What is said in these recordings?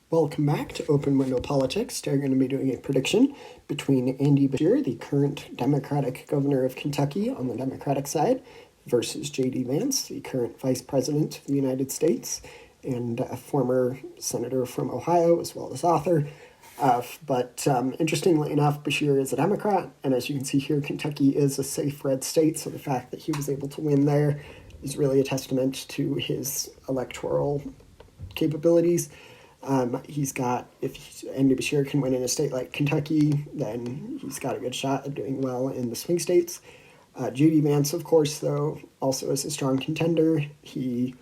Welcome back to Open Window Politics. Today we're going to be doing a prediction between Andy Beshear, the current Democratic governor of Kentucky on the Democratic side, versus J.D. Vance, the current vice president of the United States and a former senator from Ohio, as well as author. But interestingly enough, Beshear is a Democrat, and as you can see here, Kentucky is a safe red state, so the fact that he was able to win there is really a testament to his electoral capabilities. If Andy Beshear can win in a state like Kentucky, then he's got a good shot at doing well in the swing states. J.D. Vance, of course, though, also is a strong contender. He,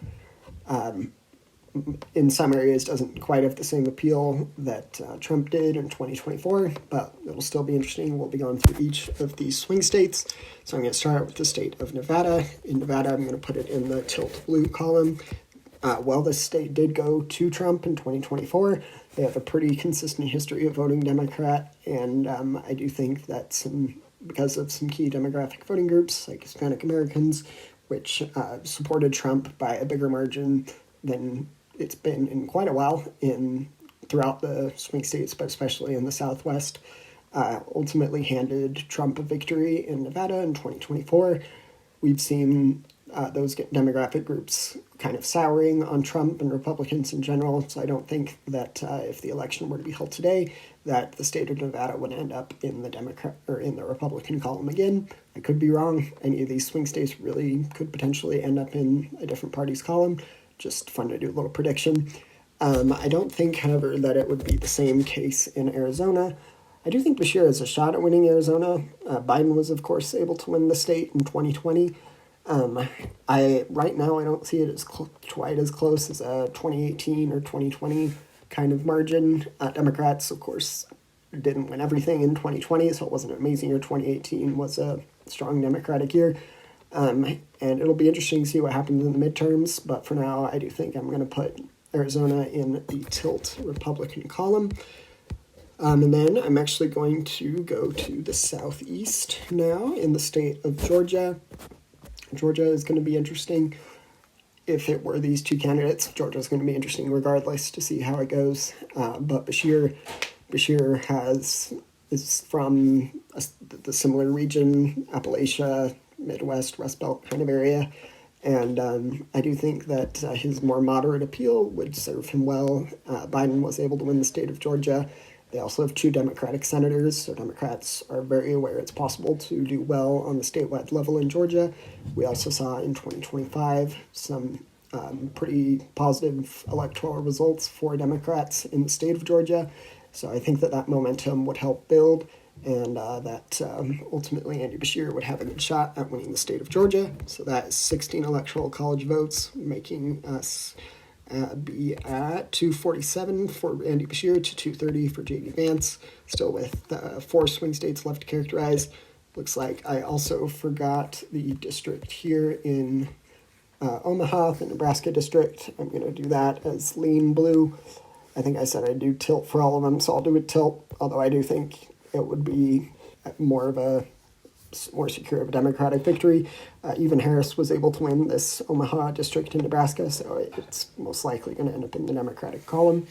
in some areas, doesn't quite have the same appeal that Trump did in 2024, but it'll still be interesting. We'll be going through each of these swing states. So I'm going to start with the state of Nevada. In Nevada, I'm going to put it in the tilt blue column. While this state did go to Trump in 2024, they have a pretty consistent history of voting Democrat, and I do think that because of some key demographic voting groups, like Hispanic Americans, which supported Trump by a bigger margin than it's been in quite a while throughout the swing states, but especially in the Southwest, ultimately handed Trump a victory in Nevada in 2024. We've seen those demographic groups kind of souring on Trump and Republicans in general. So I don't think that if the election were to be held today, that the state of Nevada would end up in the Democrat or in the Republican column again. I could be wrong. Any of these swing states really could potentially end up in a different party's column. Just fun to do a little prediction. I don't think, however, that it would be the same case in Arizona. I do think Beshear has a shot at winning Arizona. Biden was, of course, able to win the state in 2020. Right now I don't see it as quite as close as a 2018 or 2020 kind of margin. Democrats, of course, didn't win everything in 2020, so it wasn't an amazing year. 2018 was a strong Democratic year. And it'll be interesting to see what happens in the midterms, but for now I do think I'm going to put Arizona in the tilt Republican column. And then I'm actually going to go to the southeast now in the state of Georgia. Georgia is going to be interesting. If it were these two candidates, Georgia is going to be interesting regardless to see how it goes. But Beshear is from the similar region, Appalachia, Midwest, Rust Belt kind of area. And I do think that his more moderate appeal would serve him well. Biden was able to win the state of Georgia. They also have two Democratic senators, so Democrats are very aware it's possible to do well on the statewide level in Georgia. We also saw in 2025 some pretty positive electoral results for Democrats in the state of Georgia. So I think that momentum would help build, and that ultimately Andy Beshear would have a good shot at winning the state of Georgia. So that is 16 electoral college votes, making us be at 247 for Andy Beshear to 230 for J.D. Vance, still with 4 swing states left to characterize. Looks like I also forgot the district here in Omaha, the Nebraska district. I'm going to do that as lean blue. I think I said I'd do tilt for all of them, so I'll do a tilt, although I do think it would be more secure of a Democratic victory. Even Harris was able to win this Omaha district in Nebraska, so it's most likely going to end up in the Democratic column.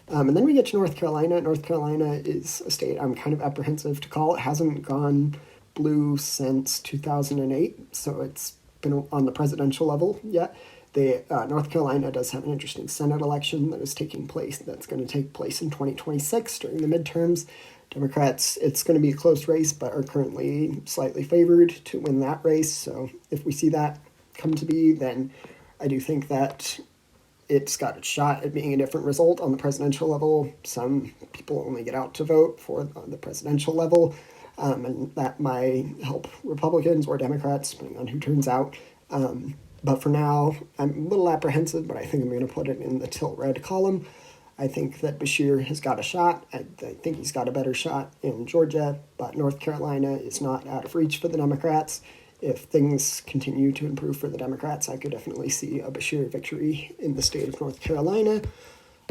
And then we get to North Carolina. North Carolina is a state I'm kind of apprehensive to call. It hasn't gone blue since 2008, so it's been on the presidential level yet. North Carolina does have an interesting Senate election that's going to take place in 2026 during the midterms. Democrats, it's going to be a close race, but are currently slightly favored to win that race. So if we see that come to be, then I do think that it's got a shot at being a different result on the presidential level. Some people only get out to vote for the presidential level, and that might help Republicans or Democrats, depending on who turns out. But for now, I'm a little apprehensive, but I think I'm going to put it in the tilt red column. I think that Beshear has got a shot. I think he's got a better shot in Georgia, but North Carolina is not out of reach for the Democrats. If things continue to improve for the Democrats, I could definitely see a Beshear victory in the state of North Carolina.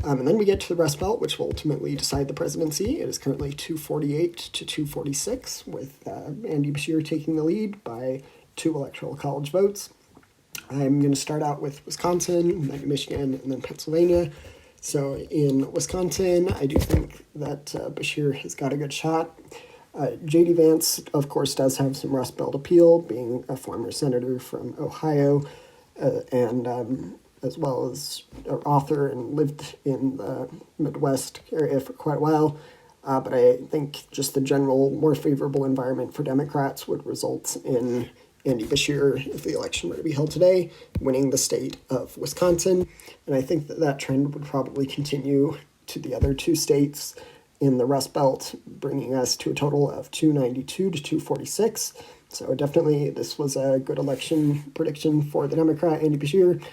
And then we get to the Rust Belt, which will ultimately decide the presidency. It is currently 248 to 246, with Andy Beshear taking the lead by 2 electoral college votes. I'm going to start out with Wisconsin, then Michigan, and then Pennsylvania. So in Wisconsin, I do think that Beshear has got a good shot. J.D. Vance, of course, does have some Rust Belt appeal, being a former senator from Ohio, and as well as an author and lived in the Midwest area for quite a while. But I think just the general more favorable environment for Democrats would result in Andy Beshear, if the election were to be held today, winning the state of Wisconsin. And I think that that trend would probably continue to the other two states in the Rust Belt, bringing us to a total of 292 to 246. So definitely this was a good election prediction for the Democrat, Andy Beshear.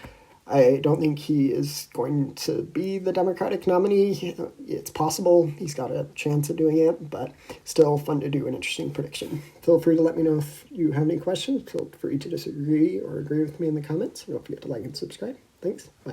I don't think he is going to be the Democratic nominee. It's possible he's got a chance of doing it, but still fun to do an interesting prediction. Feel free to let me know if you have any questions. Feel free to disagree or agree with me in the comments. Don't forget to like and subscribe. Thanks. Bye.